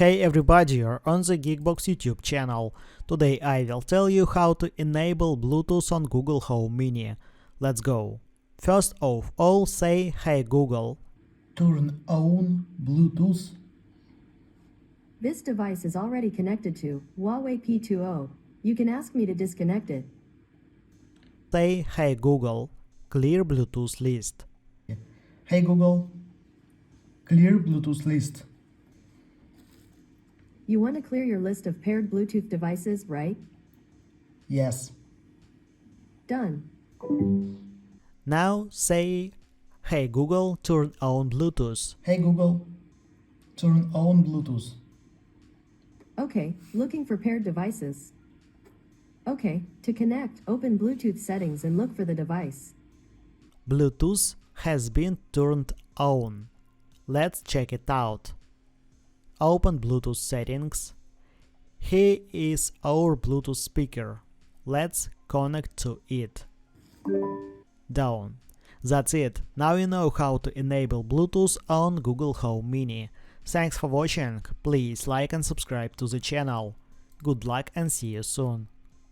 Hey everybody, you're on the GeekBox YouTube channel. Today I will tell you how to enable Bluetooth on Google Home Mini. Let's go. First of all, say Hey Google. Turn on Bluetooth. This device is already connected to Huawei P20. You can ask me to disconnect it. Say Hey Google, clear Bluetooth list. Hey Google, clear Bluetooth list. You want to clear your list of paired Bluetooth devices, right? Yes. Done. Now say Hey Google, turn on Bluetooth. Hey Google, turn on Bluetooth. Okay, looking for paired devices. Okay, to connect, open Bluetooth settings and look for the device. Bluetooth has been turned on. Let's check it out. Open Bluetooth settings. Here is our Bluetooth speaker. Let's connect to it. Done. That's it. Now you know how to enable Bluetooth on Google Home Mini. Thanks for watching. Please like and subscribe to the channel. Good luck and see you soon.